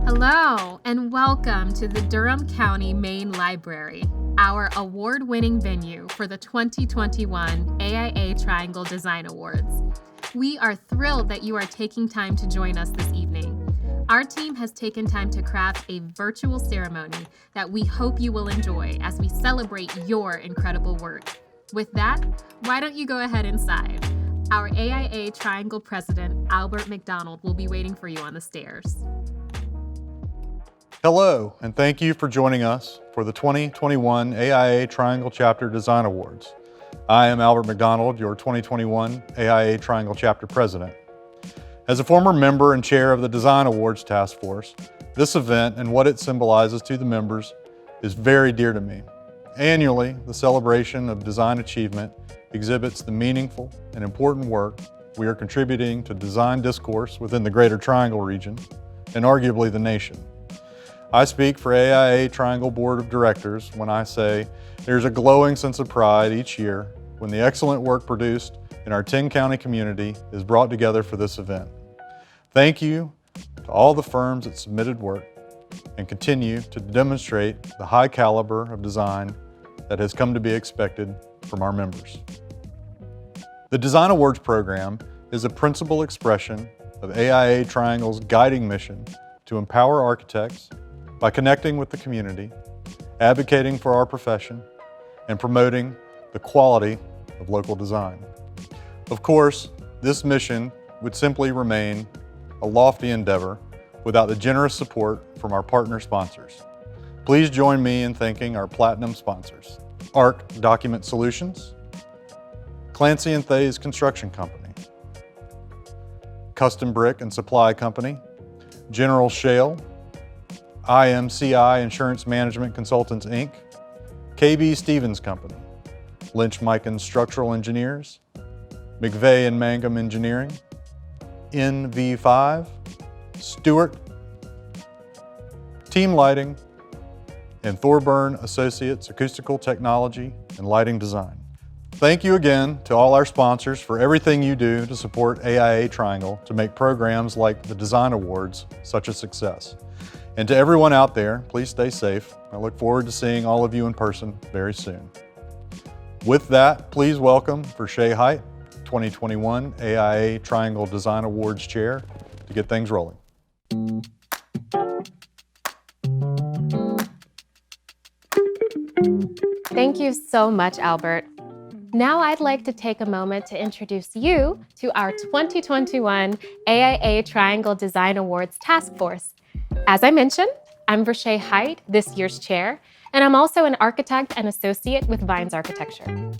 Hello, and welcome to the Durham County Main Library, our award-winning venue for the 2021 AIA Triangle Design Awards. We are thrilled that you are taking time to join us this evening. Our team has taken time to craft a virtual ceremony that we hope you will enjoy as we celebrate your incredible work. With that, why don't you go ahead inside? Our AIA Triangle President, Albert McDonald, will be waiting for you on the stairs. Hello, and thank you for joining us for the 2021 AIA Triangle Chapter Design Awards. I am Albert McDonald, your 2021 AIA Triangle Chapter President. As a former member and chair of the Design Awards Task Force, this event and what it symbolizes to the members is very dear to me. Annually, the celebration of design achievement exhibits the meaningful and important work we are contributing to design discourse within the Greater Triangle region and arguably the nation. I speak for AIA Triangle Board of Directors when I say there's a glowing sense of pride each year when the excellent work produced in our 10-county community is brought together for this event. Thank you to all the firms that submitted work and continue to demonstrate the high caliber of design that has come to be expected from our members. The Design Awards program is a principal expression of AIA Triangle's guiding mission to empower architects by connecting with the community, advocating for our profession, and promoting the quality of local design. Of course, this mission would simply remain a lofty endeavor without the generous support from our partner sponsors. Please join me in thanking our platinum sponsors: ARC Document Solutions, Clancy & Thays Construction Company, Custom Brick and Supply Company, General Shale, IMCI Insurance Management Consultants, Inc., KB Stevens Company, Lynch Mikan Structural Engineers, McVeigh and Mangum Engineering, NV5, Stewart, Team Lighting, and Thorburn Associates Acoustical Technology and Lighting Design. Thank you again to all our sponsors for everything you do to support AIA Triangle to make programs like the Design Awards such a success. And to everyone out there, please stay safe. I look forward to seeing all of you in person very soon. With that, please welcome Vershay Height, 2021 AIA Triangle Design Awards Chair, to get things rolling. Thank you so much, Albert. Now I'd like to take a moment to introduce you to our 2021 AIA Triangle Design Awards Task Force. As I mentioned, I'm Vershay Height, this year's chair, and I'm also an architect and associate with Vines Architecture.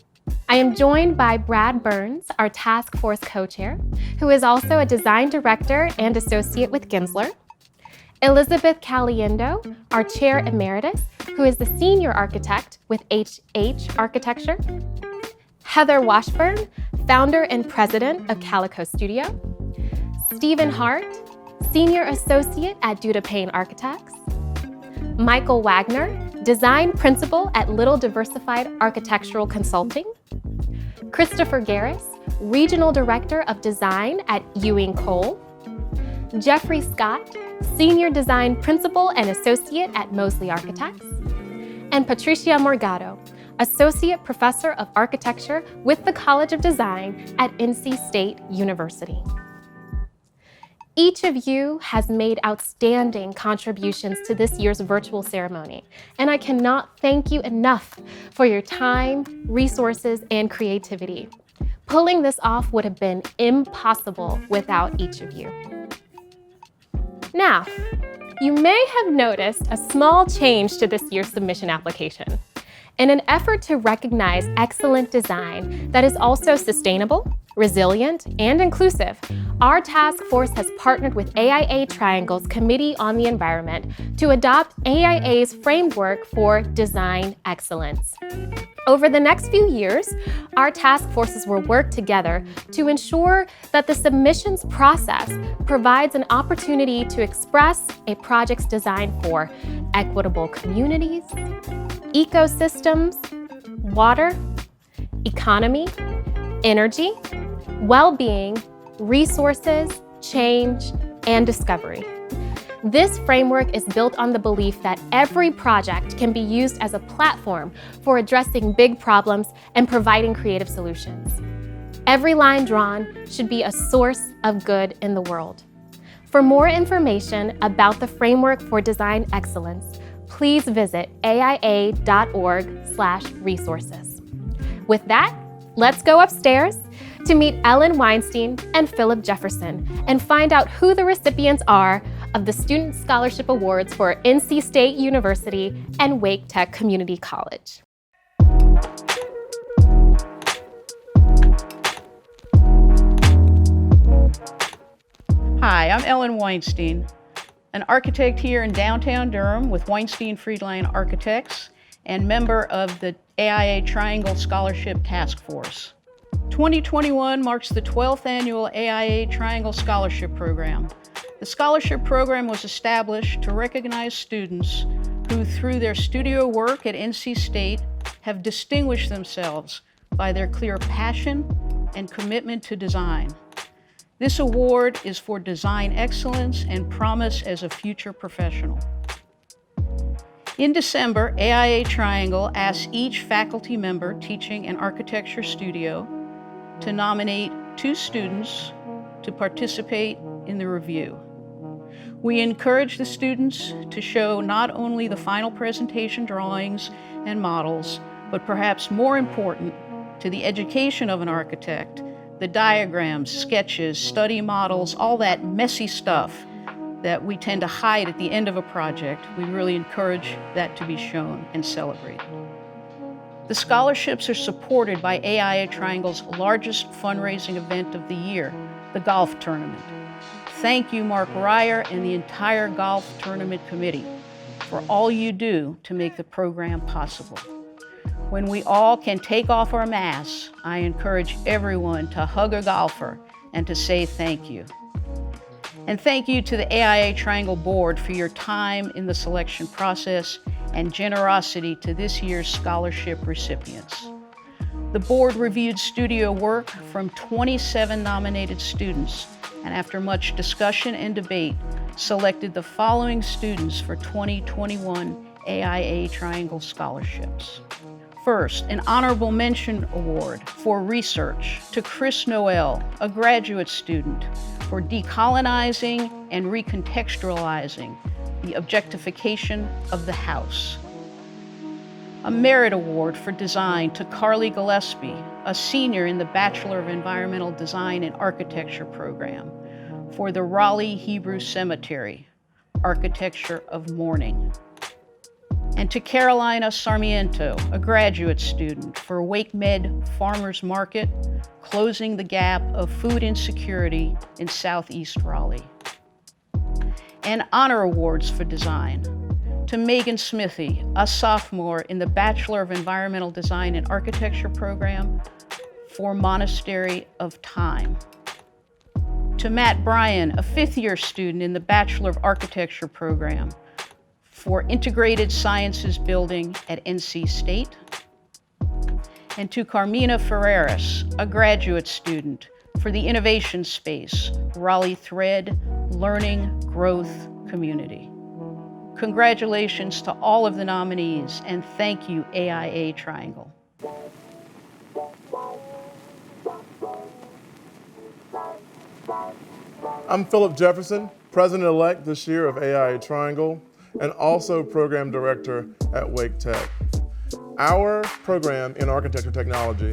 I am joined by Brad Burns, our task force co-chair, who is also a design director and associate with Gensler, Elizabeth Caliendo, our chair emeritus, who is the senior architect with HH Architecture, Heather Washburn, founder and president of Calico Studio, Stephen Hart, senior associate at Duda Payne Architects, Michael Wagner, design principal at Little Diversified Architectural Consulting, Christopher Garris, regional director of design at Ewing Cole, Jeffrey Scott, senior design principal and associate at Mosley Architects, and Patricia Morgado, associate professor of architecture with the College of Design at NC State University. Each of you has made outstanding contributions to this year's virtual ceremony, and I cannot thank you enough for your time, resources, and creativity. Pulling this off would have been impossible without each of you. Now, you may have noticed a small change to this year's submission application. In an effort to recognize excellent design that is also sustainable, resilient, and inclusive, our task force has partnered with AIA Triangle's Committee on the Environment to adopt AIA's framework for design excellence. Over the next few years, our task forces will work together to ensure that the submissions process provides an opportunity to express a project's design for equitable communities, ecosystems, water, economy, energy, well-being, resources, change, and discovery. This framework is built on the belief that every project can be used as a platform for addressing big problems and providing creative solutions. Every line drawn should be a source of good in the world. For more information about the Framework for Design Excellence, please visit aia.org/resources. With that, let's go upstairs to meet Ellen Weinstein and Philip Jefferson and find out who the recipients are of the Student Scholarship Awards for NC State University and Wake Tech Community College. Hi, I'm Ellen Weinstein, an architect here in downtown Durham with Weinstein Friedline Architects and member of the AIA Triangle Scholarship Task Force. 2021 marks the 12th annual AIA Triangle Scholarship Program. The scholarship program was established to recognize students who, through their studio work at NC State, have distinguished themselves by their clear passion and commitment to design. This award is for design excellence and promise as a future professional. In December, AIA Triangle asked each faculty member teaching an architecture studio to nominate 2 students to participate in the review. We encourage the students to show not only the final presentation drawings and models, but perhaps more important to the education of an architect, the diagrams, sketches, study models, all that messy stuff that we tend to hide at the end of a project. We really encourage that to be shown and celebrated. The scholarships are supported by AIA Triangle's largest fundraising event of the year, the golf tournament. Thank you, Mark Ryer and the entire golf tournament committee for all you do to make the program possible. When we all can take off our masks, I encourage everyone to hug a golfer and to say thank you. And thank you to the AIA Triangle Board for your time in the selection process and generosity to this year's scholarship recipients. The board reviewed studio work from 27 nominated students, and after much discussion and debate, selected the following students for 2021 AIA Triangle scholarships. First, an honorable mention award for research to Chris Noel, a graduate student, for decolonizing and recontextualizing the objectification of the house. A merit award for design to Carly Gillespie, a senior in the Bachelor of Environmental Design and Architecture program, for the Raleigh Hebrew Cemetery, Architecture of Mourning. And to Carolina Sarmiento, a graduate student, for WakeMed Farmers Market, closing the gap of food insecurity in Southeast Raleigh. And honor awards for design to Megan Smithy, a sophomore in the Bachelor of Environmental Design and Architecture program, for Monastery of Time. To Matt Bryan, a 5th-year student in the Bachelor of Architecture program, for Integrated Sciences Building at NC State. And to Carmina Ferreras, a graduate student, for the Innovation Space, Raleigh Thread, Learning, Growth, Community. Congratulations to all of the nominees, and thank you, AIA Triangle. I'm Philip Jefferson, President-elect this year of AIA Triangle, and also Program Director at Wake Tech. Our program in architecture technology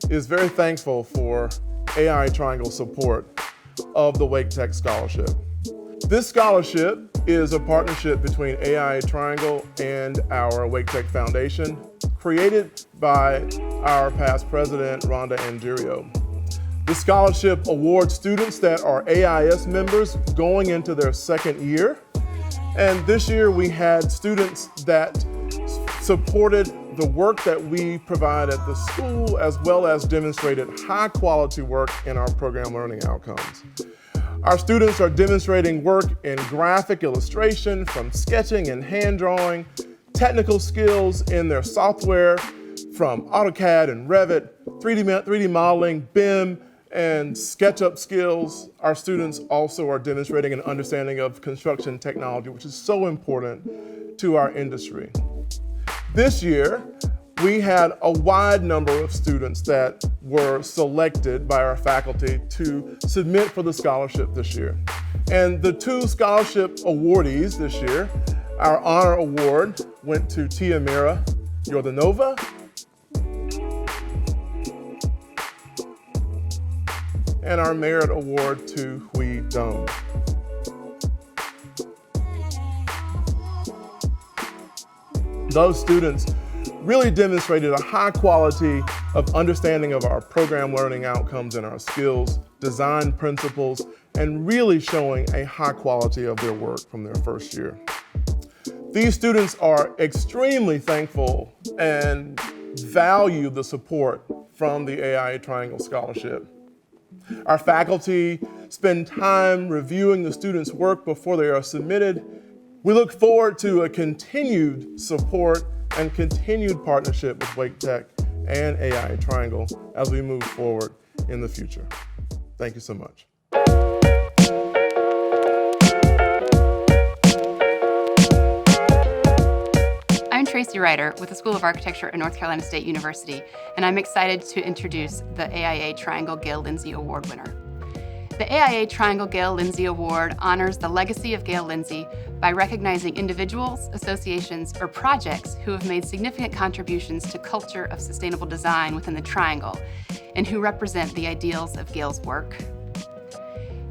is very thankful for AIA Triangle's support of the Wake Tech Scholarship. This scholarship is a partnership between AIA Triangle and our Wake Tech Foundation, created by our past president, Rhonda Angirio. This scholarship awards students that are AIS members going into their 2nd year. And this year we had students that supported the work that we provide at the school, as well as demonstrated high quality work in our program learning outcomes. Our students are demonstrating work in graphic illustration, from sketching and hand drawing, technical skills in their software, from AutoCAD and Revit, 3D modeling, BIM, and SketchUp skills, our students also are demonstrating an understanding of construction technology, which is so important to our industry. This year, we had a wide number of students that were selected by our faculty to submit for the scholarship this year. And the two scholarship awardees this year, our honor award went to Tia Mira Yordanova, and our merit award to Hui Dong. Those students really demonstrated a high quality of understanding of our program learning outcomes and our skills, design principles, and really showing a high quality of their work from their first year. These students are extremely thankful and value the support from the AIA Triangle Scholarship. Our faculty spend time reviewing the students' work before they are submitted. We look forward to a continued support and continued partnership with Wake Tech and AIA Triangle as we move forward in the future. Thank you so much. I'm Tracy Ryder with the School of Architecture at North Carolina State University, and I'm excited to introduce the AIA Triangle Gail Lindsey Award winner. The AIA Triangle Gail Lindsey Award honors the legacy of Gail Lindsey by recognizing individuals, associations, or projects who have made significant contributions to culture of sustainable design within the Triangle and who represent the ideals of Gail's work.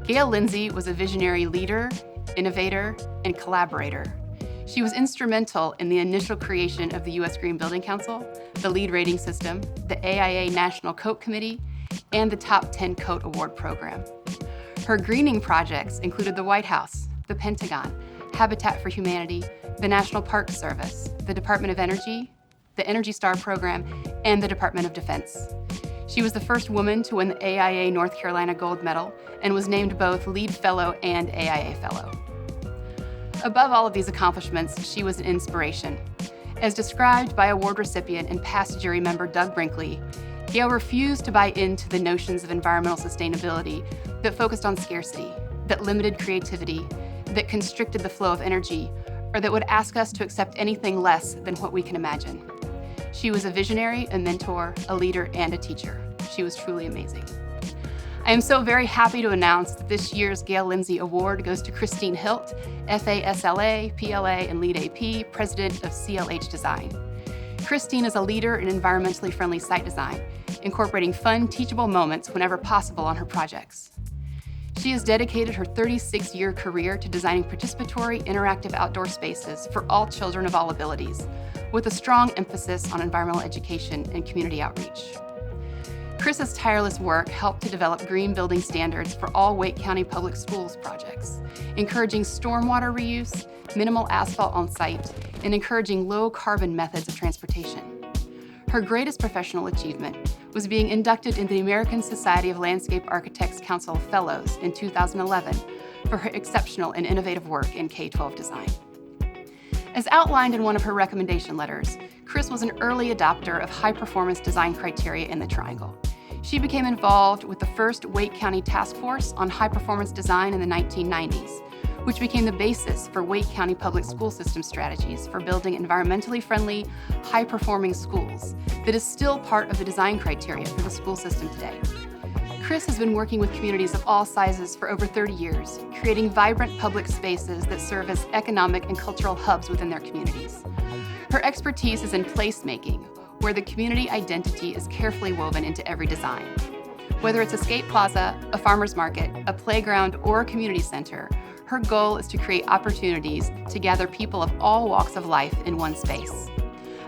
Gail Lindsey was a visionary leader, innovator, and collaborator. She was instrumental in the initial creation of the U.S. Green Building Council, the LEED rating system, the AIA National Coat Committee, and the Top 10 Coat Award program. Her greening projects included the White House, the Pentagon, Habitat for Humanity, the National Park Service, the Department of Energy, the Energy Star program, and the Department of Defense. She was the first woman to win the AIA North Carolina Gold Medal and was named both LEED Fellow and AIA Fellow. Above all of these accomplishments, she was an inspiration. As described by award recipient and past jury member Doug Brinkley, Gail refused to buy into the notions of environmental sustainability that focused on scarcity, that limited creativity, that constricted the flow of energy, or that would ask us to accept anything less than what we can imagine. She was a visionary, a mentor, a leader, and a teacher. She was truly amazing. I am so very happy to announce that this year's Gail Lindsey Award goes to Christine Hilt, FASLA, PLA, and LEED AP, President of CLH Design. Christine is a leader in environmentally friendly site design, incorporating fun, teachable moments whenever possible on her projects. She has dedicated her 36-year career to designing participatory, interactive outdoor spaces for all children of all abilities, with a strong emphasis on environmental education and community outreach. Chris's tireless work helped to develop green building standards for all Wake County Public Schools projects, encouraging stormwater reuse, minimal asphalt on site, and encouraging low-carbon methods of transportation. Her greatest professional achievement was being inducted into the American Society of Landscape Architects Council of Fellows in 2011 for her exceptional and innovative work in K-12 design. As outlined in one of her recommendation letters, Chris was an early adopter of high-performance design criteria in the Triangle. She became involved with the first Wake County Task Force on High-Performance Design in the 1990s, which became the basis for Wake County Public School System strategies for building environmentally friendly, high-performing schools that is still part of the design criteria for the school system today. Chris has been working with communities of all sizes for over 30 years, creating vibrant public spaces that serve as economic and cultural hubs within their communities. Her expertise is in placemaking, where the community identity is carefully woven into every design. Whether it's a skate plaza, a farmer's market, a playground, or a community center, her goal is to create opportunities to gather people of all walks of life in one space.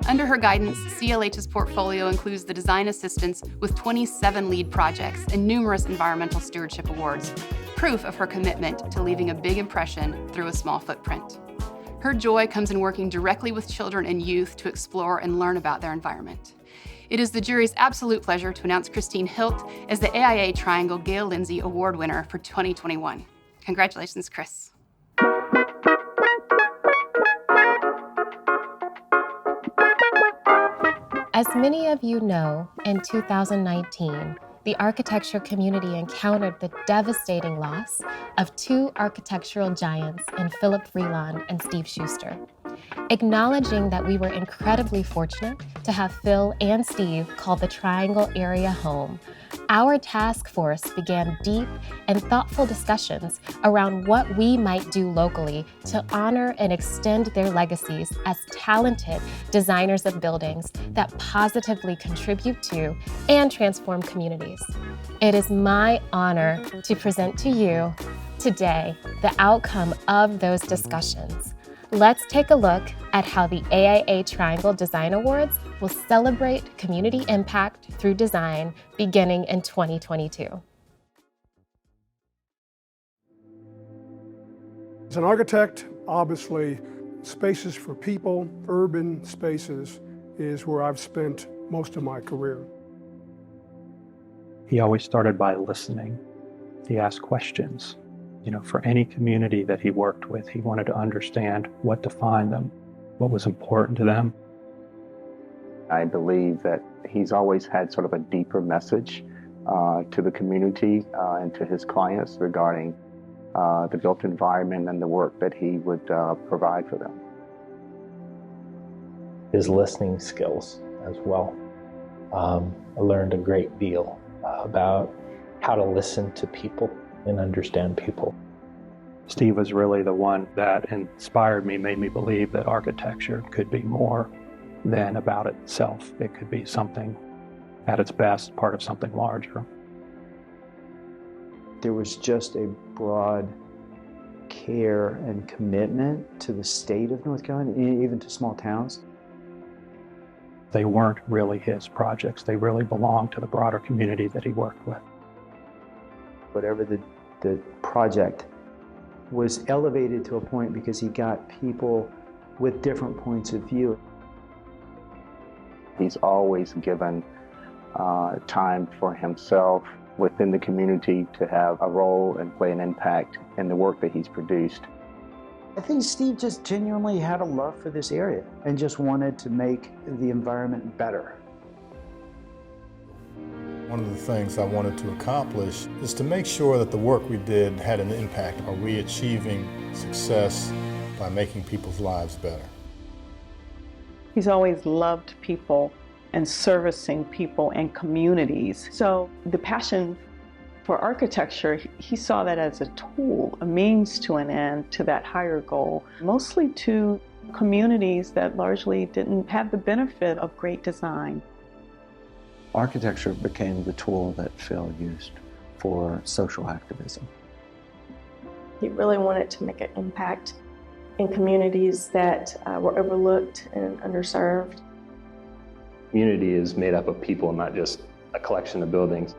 Under her guidance, CLH's portfolio includes the design assistance with 27 LEED projects and numerous environmental stewardship awards, proof of her commitment to leaving a big impression through a small footprint. Her joy comes in working directly with children and youth to explore and learn about their environment. It is the jury's absolute pleasure to announce Christine Hilt as the AIA Triangle Gail Lindsey Award winner for 2021. Congratulations, Chris. As many of you know, in 2019, the architecture community encountered the devastating loss of two architectural giants in Philip Freelon and Steve Schuster. Acknowledging that we were incredibly fortunate to have Phil and Steve call the Triangle area home, our task force began deep and thoughtful discussions around what we might do locally to honor and extend their legacies as talented designers of buildings that positively contribute to and transform communities. It is my honor to present to you today the outcome of those discussions. Let's take a look at how the AIA Triangle Design Awards will celebrate community impact through design beginning in 2022. As an architect, obviously, spaces for people, urban spaces, is where I've spent most of my career. He always started by listening. He asked questions. For any community that he worked with, he wanted to understand what defined them, what was important to them. I believe that he's always had sort of a deeper message to the community and to his clients regarding the built environment and the work that he would provide for them. His listening skills as well. I learned a great deal about how to listen to people and understand people. Steve was really the one that inspired me, made me believe that architecture could be more than about itself. It could be something at its best, part of something larger. There was just a broad care and commitment to the state of North Carolina, even to small towns. They weren't really his projects. They really belonged to the broader community that he worked with. Whatever the project was elevated to a point because he got people with different points of view. He's always given time for himself within the community to have a role and play an impact in the work that he's produced. I think Steve just genuinely had a love for this area and just wanted to make the environment better. One of the things I wanted to accomplish is to make sure that the work we did had an impact. Are we achieving success by making people's lives better? He's always loved people and servicing people and communities. So the passion for architecture, he saw that as a tool, a means to an end, to that higher goal, mostly to communities that largely didn't have the benefit of great design. Architecture became the tool that Phil used for social activism. He really wanted to make an impact in communities that were overlooked and underserved. Community is made up of people, not just a collection of buildings.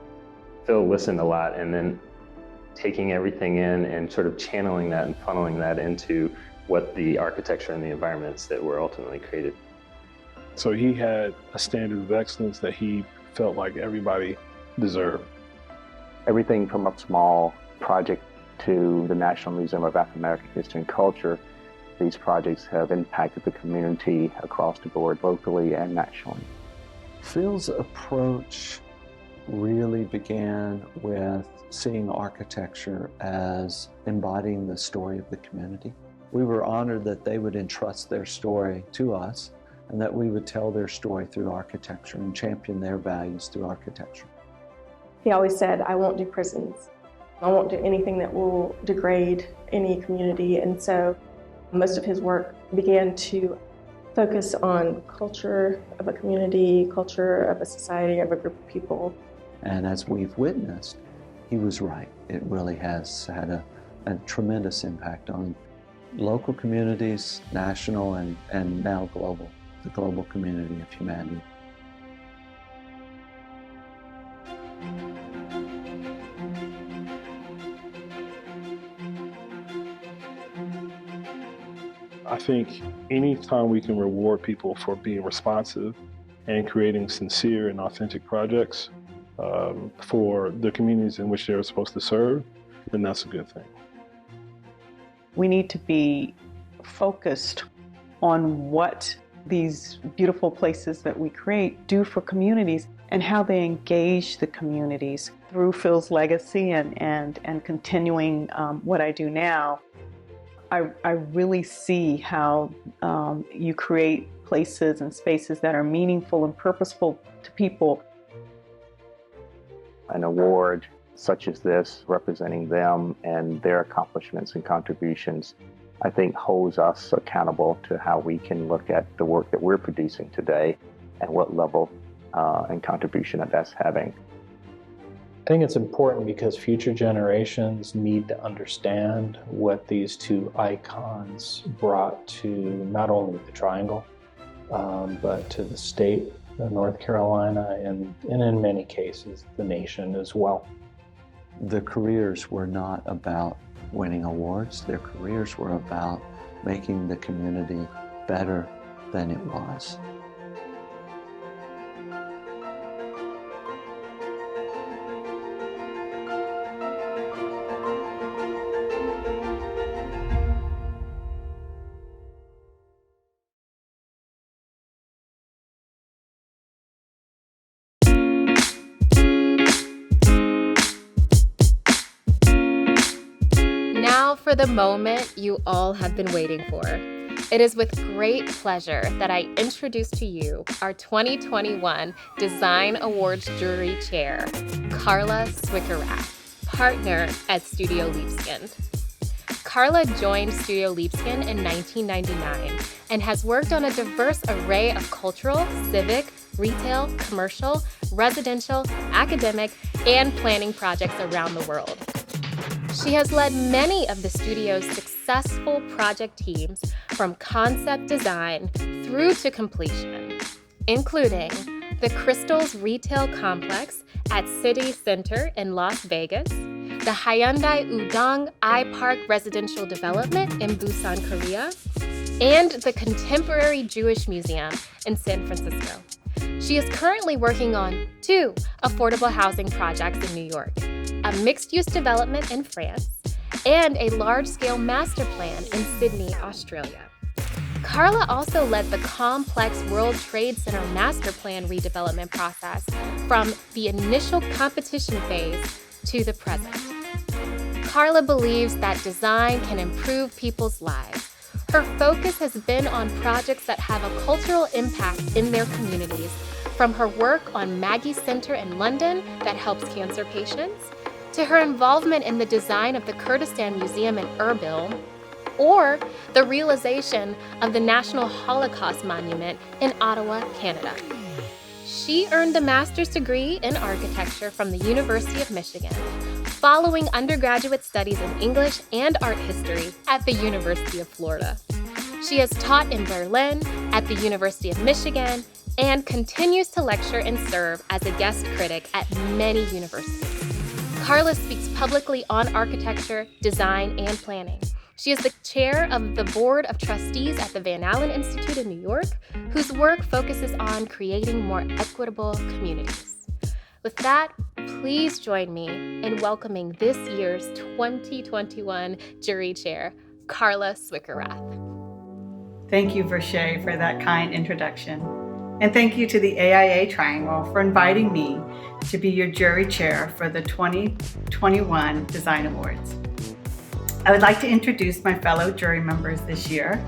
Phil listened a lot, and then taking everything in and sort of channeling that and funneling that into what the architecture and the environments that were ultimately created. So he had a standard of excellence that he felt like everybody deserved. Everything from a small project to the National Museum of African American History and Culture, these projects have impacted the community across the board, locally and nationally. Phil's approach really began with seeing architecture as embodying the story of the community. We were honored that they would entrust their story to us and that we would tell their story through architecture and champion their values through architecture. He always said, I won't do prisons. I won't do anything that will degrade any community. And so most of his work began to focus on culture of a community, culture of a society, of a group of people. And as we've witnessed, he was right. It really has had a tremendous impact on local communities, national, and now global, the global community of humanity. I think anytime we can reward people for being responsive and creating sincere and authentic projects for the communities in which they're supposed to serve, then that's a good thing. We need to be focused on what these beautiful places that we create do for communities and how they engage the communities through Phil's legacy and continuing what I do now. I really see how you create places and spaces that are meaningful and purposeful to people. An award such as this, representing them and their accomplishments and contributions, I think holds us accountable to how we can look at the work that we're producing today and what level and contribution that that's having. I think it's important because future generations need to understand what these two icons brought to not only the Triangle, but to the state of North Carolina and in many cases, the nation as well. The careers were not about winning awards. Their careers were about making the community better than it was. Now for the moment you all have been waiting for. It is with great pleasure that I introduce to you our 2021 Design Awards Jury Chair, Carla Swickerath, partner at Studio Leapskind. Carla joined Studio Leapskind in 1999 and has worked on a diverse array of cultural, civic, retail, commercial, residential, academic, and planning projects around the world. She has led many of the studio's successful project teams from concept design through to completion, including the Crystals Retail Complex at City Center in Las Vegas, the Hyundai Udong I-Park Residential Development in Busan, Korea, and the Contemporary Jewish Museum in San Francisco. She is currently working on 2 affordable housing projects in New York, a mixed-use development in France, and a large-scale master plan in Sydney, Australia. Carla also led the complex World Trade Center master plan redevelopment process from the initial competition phase to the present. Carla believes that design can improve people's lives. Her focus has been on projects that have a cultural impact in their communities, from her work on Maggie Center in London that helps cancer patients, to her involvement in the design of the Kurdistan Museum in Erbil, or the realization of the National Holocaust Monument in Ottawa, Canada. She earned a master's degree in architecture from the University of Michigan, following undergraduate studies in English and art history at the University of Florida. She has taught in Berlin, at the University of Michigan, and continues to lecture and serve as a guest critic at many universities. Carla speaks publicly on architecture, design, and planning. She is the chair of the Board of Trustees at the Van Allen Institute in New York, whose work focuses on creating more equitable communities. With that, please join me in welcoming this year's 2021 Jury Chair, Carla Swickerath. Thank you, Verche, for that kind introduction. And thank you to the AIA Triangle for inviting me to be your jury chair for the 2021 Design Awards. I would like to introduce my fellow jury members this year.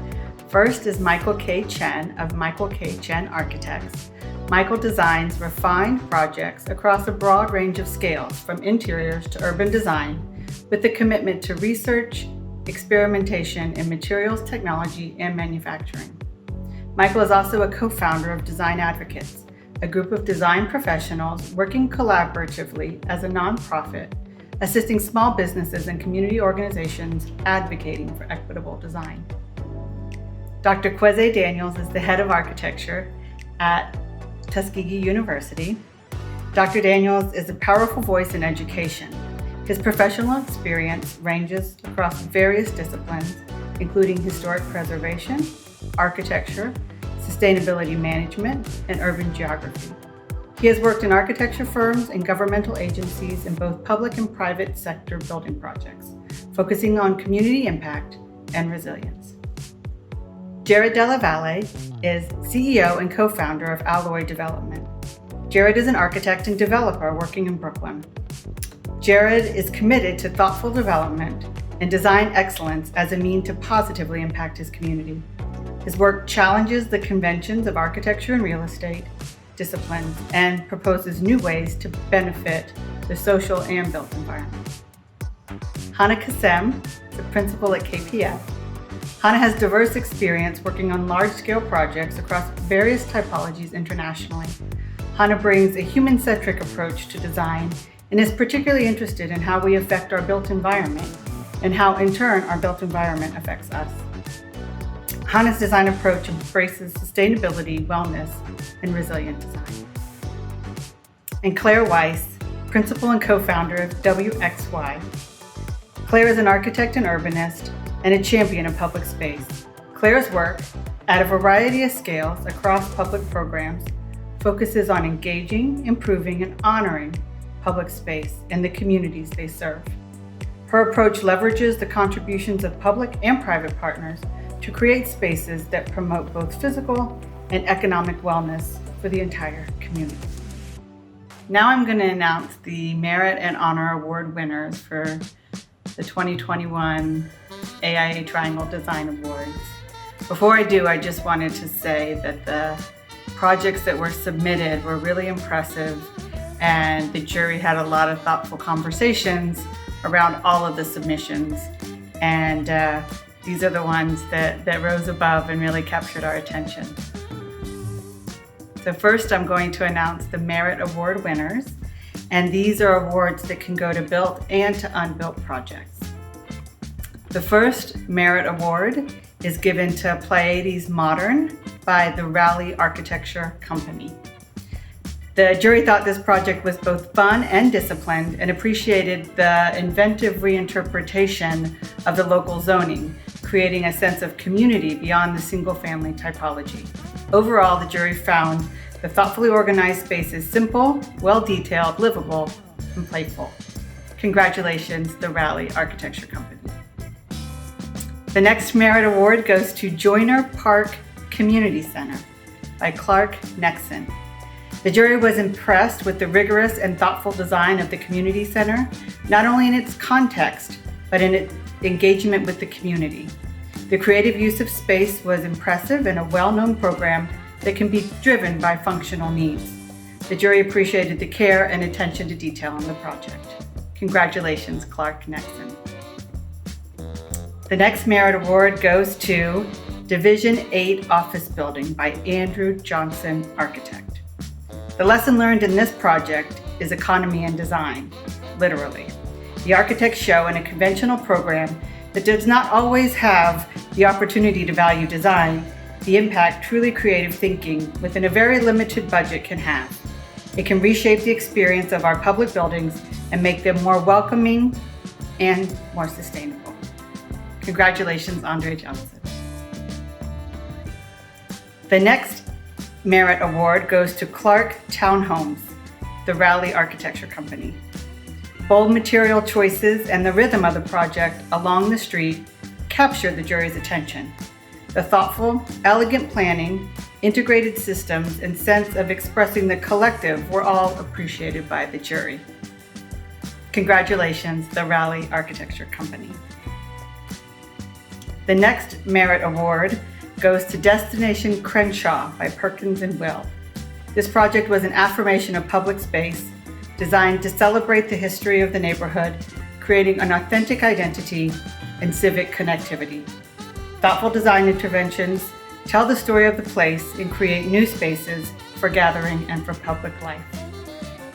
First is Michael K. Chen of Michael K. Chen Architects. Michael designs refined projects across a broad range of scales, from interiors to urban design, with a commitment to research, experimentation in materials, technology, and manufacturing. Michael is also a co-founder of Design Advocates, a group of design professionals working collaboratively as a nonprofit, assisting small businesses and community organizations advocating for equitable design. Dr. Kwesi Daniels is the head of architecture at Tuskegee University. Dr. Daniels is a powerful voice in education. His professional experience ranges across various disciplines, including historic preservation, architecture, sustainability management, and urban geography. He has worked in architecture firms and governmental agencies in both public and private sector building projects, focusing on community impact and resilience. Jared Della Valle is CEO and co-founder of Alloy Development. Jared is an architect and developer working in Brooklyn. Jared is committed to thoughtful development and design excellence as a means to positively impact his community. His work challenges the conventions of architecture and real estate disciplines and proposes new ways to benefit the social and built environment. Hannah Kassem, the principal at KPF. Hannah has diverse experience working on large-scale projects across various typologies internationally. Hannah brings a human-centric approach to design and is particularly interested in how we affect our built environment and how, in turn, our built environment affects us. Hannah's design approach embraces sustainability, wellness, and resilient design. And Claire Weiss, principal and co-founder of WXY. Claire is an architect and urbanist and a champion of public space. Claire's work, at a variety of scales across public programs, focuses on engaging, improving, and honoring public space and the communities they serve. Her approach leverages the contributions of public and private partners to create spaces that promote both physical and economic wellness for the entire community. Now I'm going to announce the Merit and Honor Award winners for the 2021 AIA Triangle Design Awards. Before I do, I just wanted to say that the projects that were submitted were really impressive, and the jury had a lot of thoughtful conversations around all of the submissions. And these are the ones that rose above and really captured our attention. So first, I'm going to announce the Merit Award winners. And these are awards that can go to built and to unbuilt projects. The first Merit Award is given to Pleiades Modern by the Raleigh Architecture Company. The jury thought this project was both fun and disciplined and appreciated the inventive reinterpretation of the local zoning, creating a sense of community beyond the single-family typology. Overall, the jury found the thoughtfully organized space is simple, well-detailed, livable, and playful. Congratulations, the Raleigh Architecture Company. The next Merit Award goes to Joyner Park Community Center by Clark Nexon. The jury was impressed with the rigorous and thoughtful design of the community center, not only in its context, but in its engagement with the community. The creative use of space was impressive and a well-known program that can be driven by functional needs. The jury appreciated the care and attention to detail on the project. Congratulations, Clark Nexon. The next Merit Award goes to Division 8 Office Building by Andrew Johnson Architect. The lesson learned in this project is economy and design, literally. The architects show in a conventional program that does not always have the opportunity to value design the impact truly creative thinking within a very limited budget can have. It can reshape the experience of our public buildings and make them more welcoming and more sustainable. Congratulations, Andre Johnson. The next Merit Award goes to Clark Townhomes, the Raleigh Architecture Company. Bold material choices and the rhythm of the project along the street captured the jury's attention. The thoughtful, elegant planning, integrated systems, and sense of expressing the collective were all appreciated by the jury. Congratulations, the Raleigh Architecture Company. The next Merit Award goes to Destination Crenshaw by Perkins and Will. This project was an affirmation of public space designed to celebrate the history of the neighborhood, creating an authentic identity and civic connectivity. Thoughtful design interventions tell the story of the place and create new spaces for gathering and for public life.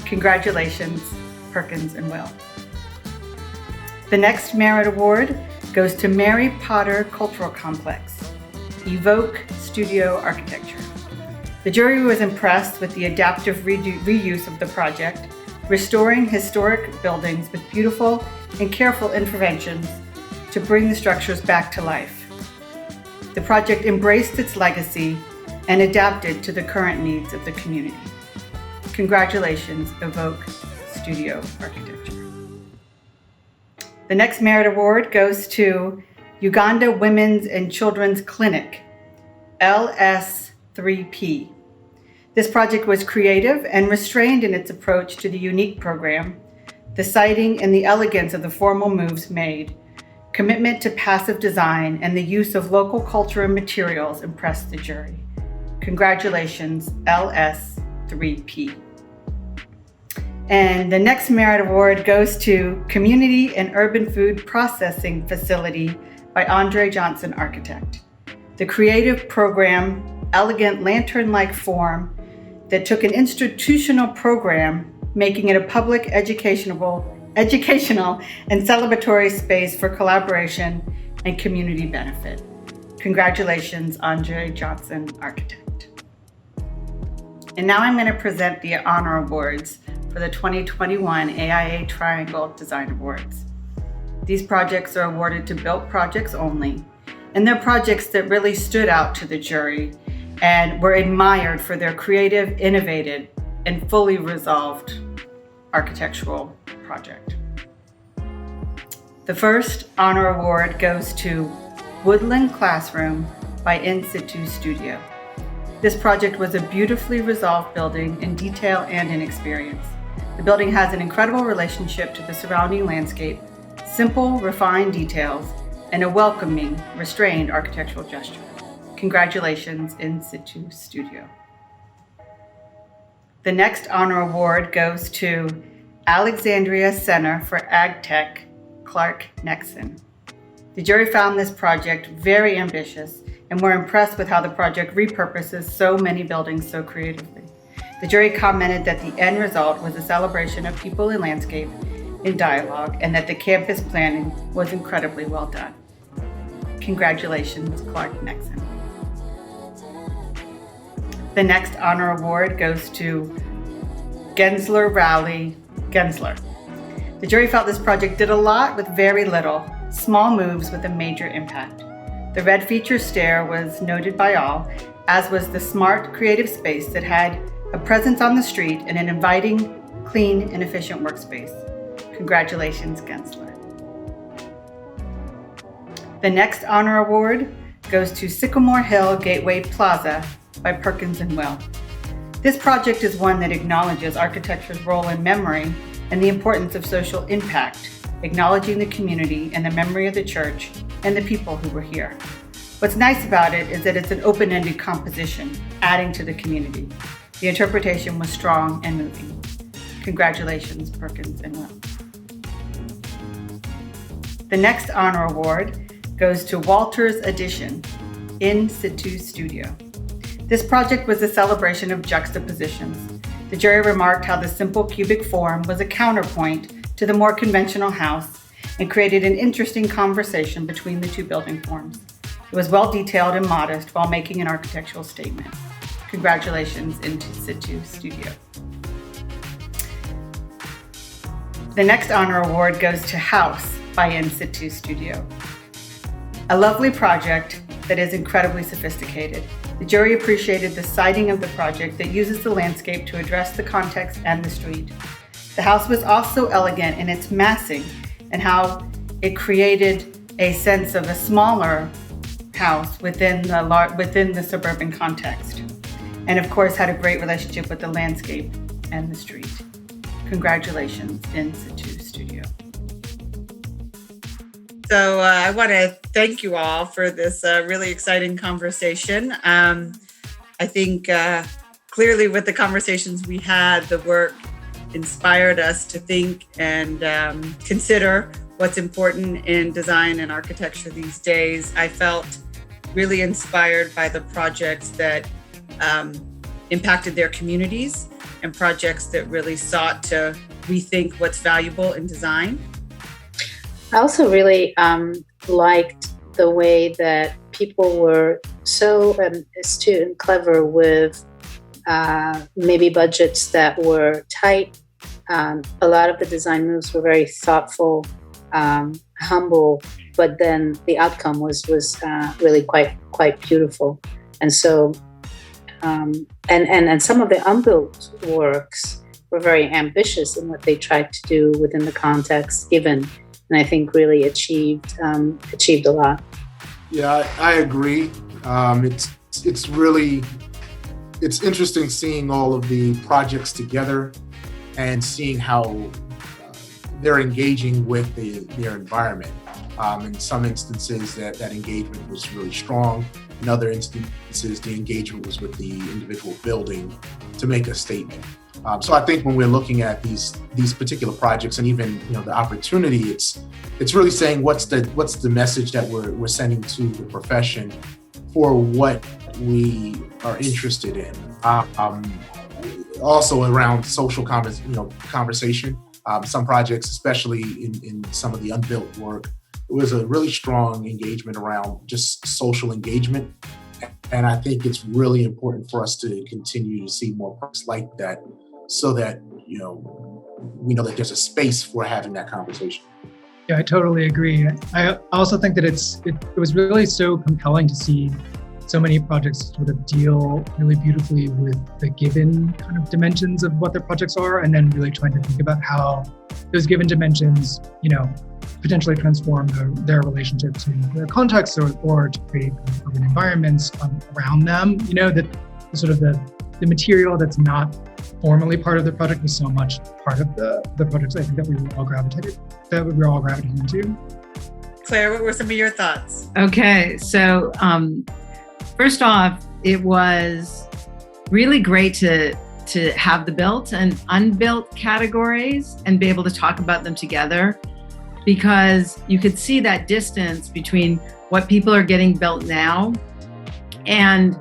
Congratulations, Perkins and Will. The next Merit Award goes to Mary Potter Cultural Complex, Evoke Studio Architecture. The jury was impressed with the adaptive reuse of the project, restoring historic buildings with beautiful and careful interventions to bring the structures back to life. The project embraced its legacy and adapted to the current needs of the community. Congratulations, Evoke Studio Architecture. The next Merit Award goes to Uganda Women's and Children's Clinic, LS3P. This project was creative and restrained in its approach to the unique program, the siting and the elegance of the formal moves made, commitment to passive design, and the use of local culture and materials impressed the jury. Congratulations, LS3P. And the next merit award goes to Community and Urban Food Processing Facility by Andre Johnson Architect. The creative program, elegant lantern-like form that took an institutional program, making it a public educational and celebratory space for collaboration and community benefit. Congratulations, Andre Johnson Architect. And now I'm going to present the honor awards for the 2021 AIA Triangle Design Awards. These projects are awarded to built projects only, and they're projects that really stood out to the jury and were admired for their creative, innovative, and fully resolved architectural project. The first honor award goes to Woodland Classroom by In Situ Studio. This project was a beautifully resolved building in detail and in experience. The building has an incredible relationship to the surrounding landscape, simple, refined details, and a welcoming, restrained architectural gesture. Congratulations, In Situ Studio. The next honor award goes to Alexandria Center for AgTech, Clark Nexon. The jury found this project very ambitious and were impressed with how the project repurposes so many buildings so creatively. The jury commented that the end result was a celebration of people and landscape in dialogue, and that the campus planning was incredibly well done. Congratulations, Clark Nexon. The next honor award goes to Gensler Rowley Gensler. The jury felt this project did a lot with very little, small moves with a major impact. The red feature stair was noted by all, as was the smart, creative space that had a presence on the street and an inviting, clean, and efficient workspace. Congratulations, Gensler. The next honor award goes to Sycamore Hill Gateway Plaza by Perkins & Will. This project is one that acknowledges architecture's role in memory and the importance of social impact, acknowledging the community and the memory of the church and the people who were here. What's nice about it is that it's an open-ended composition, adding to the community. The interpretation was strong and moving. Congratulations, Perkins & Will. The next honor award goes to Walters Addition, In Situ Studio. This project was a celebration of juxtapositions. The jury remarked how the simple cubic form was a counterpoint to the more conventional house and created an interesting conversation between the two building forms. It was well detailed and modest while making an architectural statement. Congratulations, In Situ Studio. The next honor award goes to House by In Situ Studio. A lovely project that is incredibly sophisticated. The jury appreciated the siting of the project that uses the landscape to address the context and the street. The house was also elegant in its massing and how it created a sense of a smaller house within the suburban context. And of course had a great relationship with the landscape and the street. Congratulations, In Situ Studio. So I want to thank you all for this really exciting conversation. I think clearly with the conversations we had, the work inspired us to think and consider what's important in design and architecture these days. I felt really inspired by the projects that impacted their communities and projects that really sought to rethink what's valuable in design. I also really liked the way that people were so astute and clever with maybe budgets that were tight. A lot of the design moves were very thoughtful, humble, but then the outcome was really quite beautiful. And so, and some of the unbuilt works were very ambitious in what they tried to do within the context given. And I think really achieved a lot. Yeah, I agree. It's really it's interesting seeing all of the projects together and seeing how they're engaging with their environment. In some instances, that engagement was really strong. In other instances, the engagement was with the individual building to make a statement. So I think when we're looking at these particular projects and even the opportunity, it's really saying what's the message that we're sending to the profession for what we are interested in. Also around social conversation. Some projects, especially in some of the unbuilt work, it was a really strong engagement around just social engagement. And I think it's really important for us to continue to see more projects like that so that, we know that there's a space for having that conversation. Yeah, I totally agree. I also think that it was really so compelling to see so many projects sort of deal really beautifully with the given kind of dimensions of what their projects are, and then really trying to think about how those given dimensions, potentially transform their relationship to their context or to create urban environments around them. That sort of the material that's not formally part of the project was so much part of the projects I think that we were all gravitating to. Claire, what were some of your thoughts? Okay, so first off, it was really great to have the built and unbuilt categories and be able to talk about them together, because you could see that distance between what people are getting built now and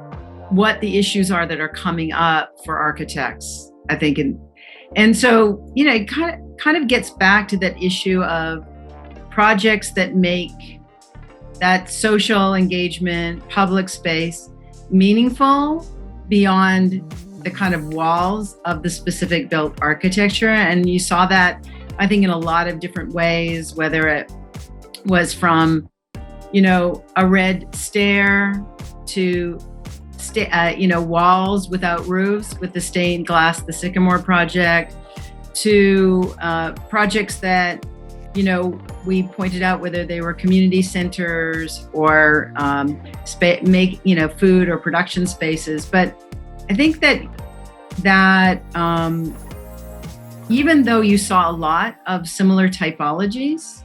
what the issues are that are coming up for architects, I think. And so, it kind of gets back to that issue of projects that make that social engagement, public space meaningful beyond the kind of walls of the specific built architecture. And you saw that, I think, in a lot of different ways, whether it was from, a red stair to, walls without roofs with the stained glass, the Sycamore project, to projects that, we pointed out, whether they were community centers or food or production spaces. But I think that even though you saw a lot of similar typologies,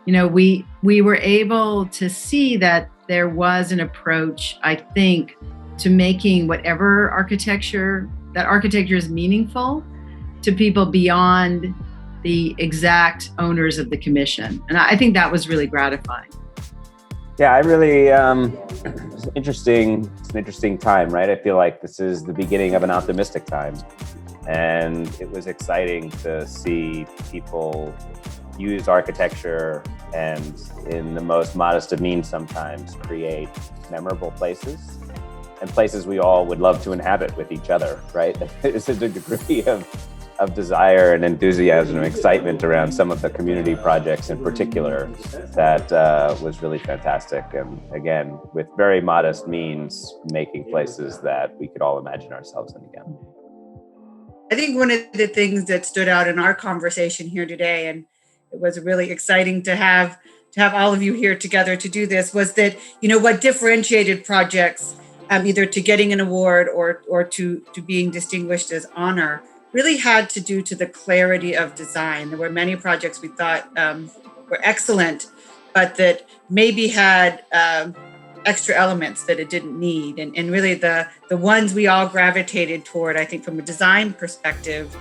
we were able to see that there was an approach, I think, to making whatever architecture is meaningful to people beyond the exact owners of the commission. And I think that was really gratifying. Yeah, I really, it's an interesting time, right? I feel like this is the beginning of an optimistic time. And it was exciting to see people use architecture and, in the most modest of means sometimes, create memorable places and places we all would love to inhabit with each other, right? There's a degree of desire and enthusiasm and excitement around some of the community projects in particular that was really fantastic. And again, with very modest means, making places that we could all imagine ourselves in again. I think one of the things that stood out in our conversation here today, and it was really exciting to have all of you here together to do this, was that, what differentiated projects either to getting an award or to being distinguished as honor really had to do to the clarity of design. There were many projects we thought were excellent, but that maybe had extra elements that it didn't need. And really the ones we all gravitated toward, I think from a design perspective,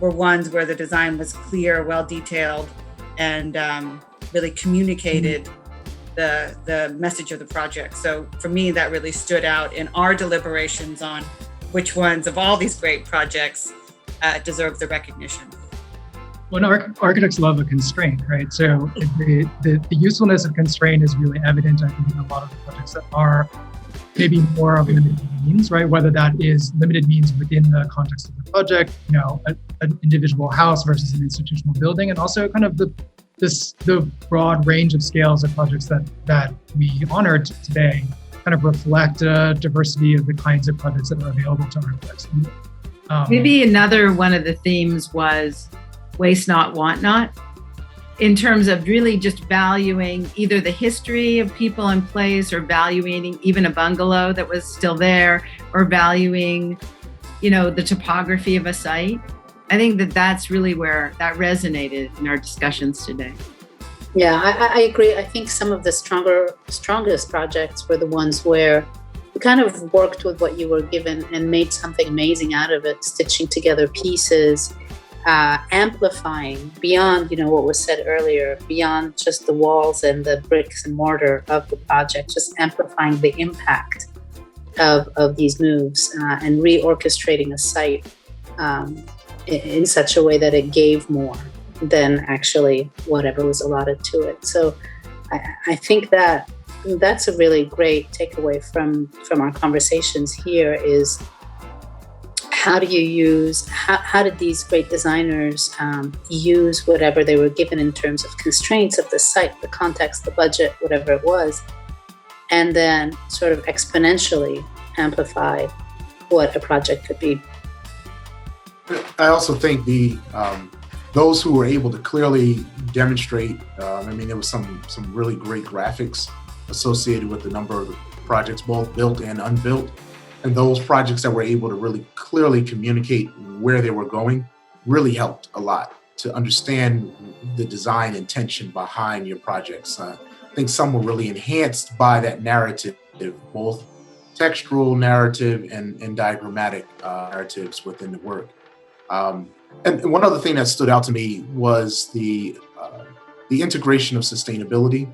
were ones where the design was clear, well detailed, and really communicated the message of the project. So for me, that really stood out in our deliberations on which ones of all these great projects deserve the recognition. Well, architects love a constraint, right? So the usefulness of constraint is really evident, I think, in a lot of the projects that are maybe more of limited means, right? Whether that is limited means within the context of the project, an individual house versus an institutional building, and also kind of the broad range of scales of projects that we honored today kind of reflect a diversity of the kinds of projects that are available to architects. Maybe another one of the themes was waste not, want not. in terms of really just valuing either the history of people in place or valuing even a bungalow that was still there or valuing, the topography of a site. I think that that's really where that resonated in our discussions today. Yeah, I agree. I think some of the strongest projects were the ones where we kind of worked with what you were given and made something amazing out of it, stitching together pieces, amplifying beyond, what was said earlier, beyond just the walls and the bricks and mortar of the project, just amplifying the impact of these moves and reorchestrating a site in such a way that it gave more than actually whatever was allotted to it. So I think that's a really great takeaway from our conversations here is how did these great designers use whatever they were given in terms of constraints of the site, the context, the budget, whatever it was, and then sort of exponentially amplify what a project could be. I also think those who were able to clearly demonstrate, there was some really great graphics associated with the number of projects, both built and unbuilt. And those projects that were able to really clearly communicate where they were going really helped a lot to understand the design intention behind your projects. I think some were really enhanced by that narrative, both textual narrative and diagrammatic narratives within the work. And one other thing that stood out to me was the integration of sustainability.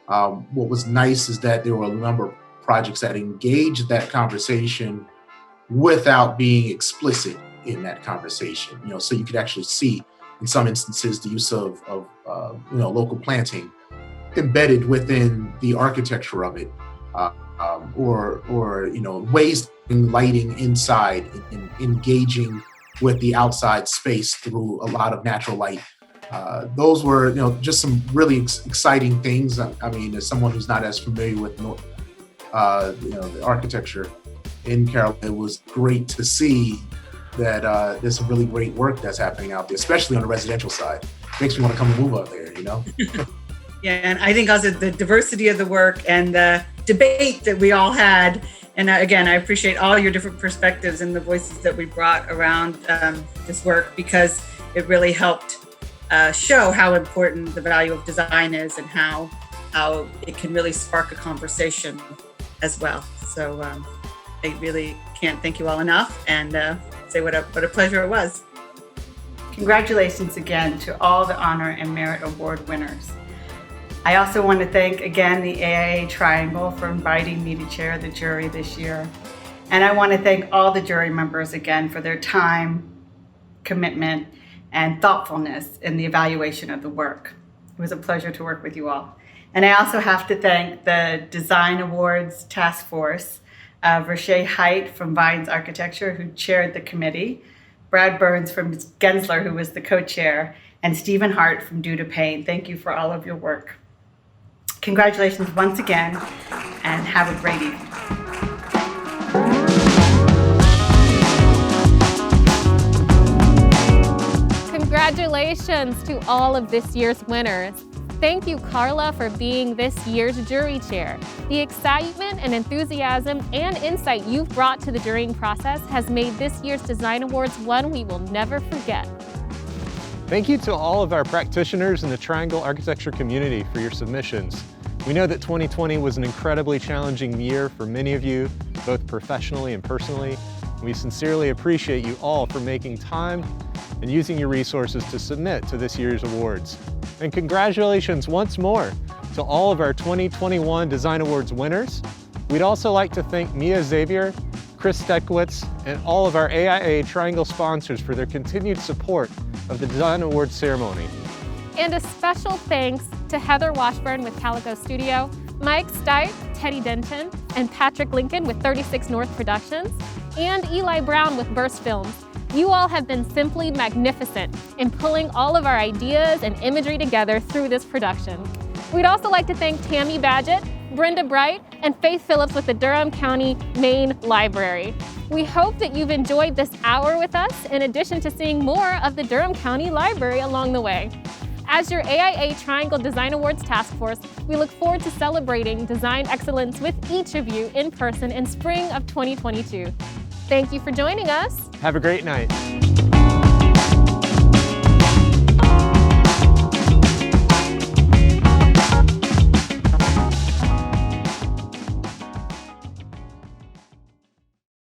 What was nice is that there were a number of projects that engaged that conversation without being explicit in that conversation. So you could actually see, in some instances, the use of local planting embedded within the architecture of it, or ways lighting inside and engaging with the outside space through a lot of natural light. Those were, just some really exciting things. As someone who's not as familiar with, the architecture in Carolina, it was great to see that there's some really great work that's happening out there, especially on the residential side. Makes me want to come and move out there, Yeah, and I think also the diversity of the work and the debate that we all had. And again, I appreciate all your different perspectives and the voices that we brought around this work, because it really helped show how important the value of design is and how it can really spark a conversation as well. So I really can't thank you all enough and say what a pleasure it was. Congratulations again to all the Honor and Merit Award winners. I also want to thank again the AIA Triangle for inviting me to chair the jury this year. And I want to thank all the jury members again for their time, commitment, and thoughtfulness in the evaluation of the work. It was a pleasure to work with you all. And I also have to thank the Design Awards Task Force, Vershay Height from Vines Architecture, who chaired the committee, Brad Burns from Gensler, who was the co-chair, and Stephen Hart from Due to Pain. Thank you for all of your work. Congratulations once again, and have a great evening. Congratulations to all of this year's winners. Thank you, Carla, for being this year's jury chair. The excitement and enthusiasm and insight you've brought to the jurying process has made this year's Design Awards one we will never forget. Thank you to all of our practitioners in the Triangle architecture community for your submissions. We know that 2020 was an incredibly challenging year for many of you, both professionally and personally. We sincerely appreciate you all for making time and using your resources to submit to this year's awards. And congratulations once more to all of our 2021 Design Awards winners. We'd also like to thank Mia Xavier, Chris Steckowitz, and all of our AIA Triangle sponsors for their continued support of the Design Awards ceremony. And a special thanks to Heather Washburn with Calico Studio, Mike Stipe, Teddy Denton, and Patrick Lincoln with 36 North Productions, and Eli Brown with Burst Films. You all have been simply magnificent in pulling all of our ideas and imagery together through this production. We'd also like to thank Tammy Badgett, Brenda Bright, and Faith Phillips with the Durham County Main Library. We hope that you've enjoyed this hour with us, in addition to seeing more of the Durham County Library along the way. As your AIA Triangle Design Awards Task Force, we look forward to celebrating design excellence with each of you in person in spring of 2022. Thank you for joining us. Have a great night.